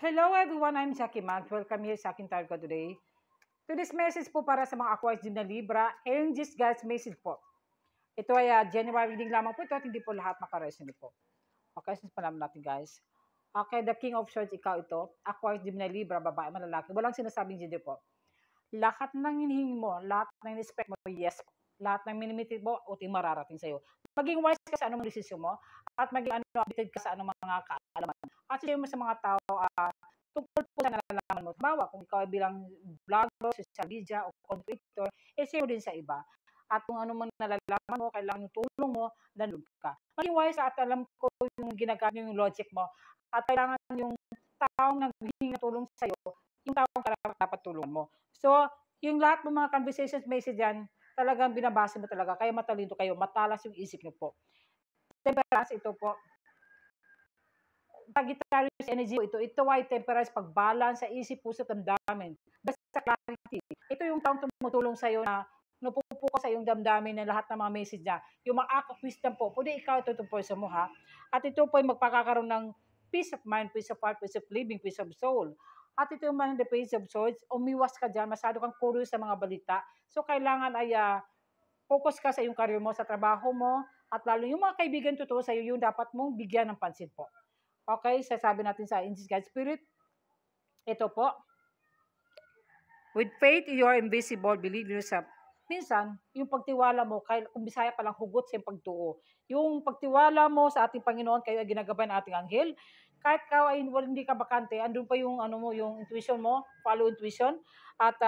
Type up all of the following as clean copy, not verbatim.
Hello everyone, I'm Jackie Mags. Welcome here sa aking target today. Today's message po para sa mga Aquarius din na Libra. And this guys message po. Ito ay January reading lamang po ito at hindi po lahat makaresonate po. Okay, since pa naman natin guys. Okay, the King of Swords, ikaw ito. Aquarius din na Libra, babae, malalaki. Walang sinasabing gender po. Lahat ng hinihingi mo, lahat ng respect mo, yes. Lahat ng minimitit mo, uting mararating sa'yo. Maging wise ka sa anong desisyon mo at maging updated ka sa anong mga kaalaman. At sabihin mo sa mga tao, tungkol po sa nalalaman mo. Bawa, kung ikaw ay bilang vlogger, social media, o content creator, share mo din sa iba. At kung ano man nalalaman mo, kailangan yung tulong mo, nalug ka. Maging wise at alam ko yung ginagamit yung logic mo. At kailangan yung taong naghihingi ng tulong sa'yo, yung taong dapat tulungan mo. So, yung lahat ng mga conversations message yan, talagang binabasa mo talaga. Kaya matalino kayo, matalas yung isip nyo po. Temperance, ito po. Sagittarius energy ito ay temperance, pagbalance sa isip, puso, damdamin. Basta clarity. Ito yung taong tumutulong sa iyo na napupuko sa iyong damdamin na lahat ng mga message niya. Yung mga act of wisdom po, pwede ikaw ito itong person mo ha. At ito po ay magpakakaroon ng peace of mind, peace of heart, peace of living, peace of soul. At ito yung man the page of swords, umiwas ka dyan, masyado kang curious sa mga balita. So kailangan ay focus ka sa iyong career mo, sa trabaho mo, at lalo yung mga kaibigan totoo sa iyo, yung dapat mong bigyan ng pansin po. Okay, sasabi natin sa in God Spirit. Ito po. With faith, you are invisible. Believe yourself. Minsan, yung pagtiwala mo, kung Bisaya palang hugot sa pagtuo. Yung pagtiwala mo sa ating Panginoon, kayo ay ginagabay ng ating anghel. Kahit ka ay hindi ka bakante, andun pa yung ano mo, yung intuition mo, follow intuition. At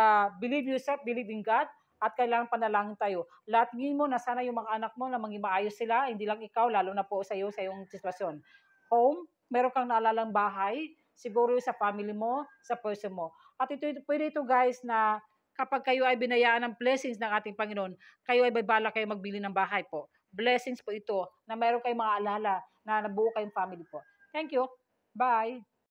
believe yourself, believe in God. At kailangan panalangin tayo. Lahat mo na sana yung mga anak mo na maging maayos sila, hindi lang ikaw, lalo na po sa iyo, sa iyong sitwasyon. Home, meron kang naalalang bahay, siguro sa family mo, sa person mo. At pwede ito guys na kapag kayo ay binayaan ng blessings ng ating Panginoon, kayo ay babala kayo magbili ng bahay po. Blessings po ito na meron kayong mga alala na nabuo kayong family po. Thank you. Bye.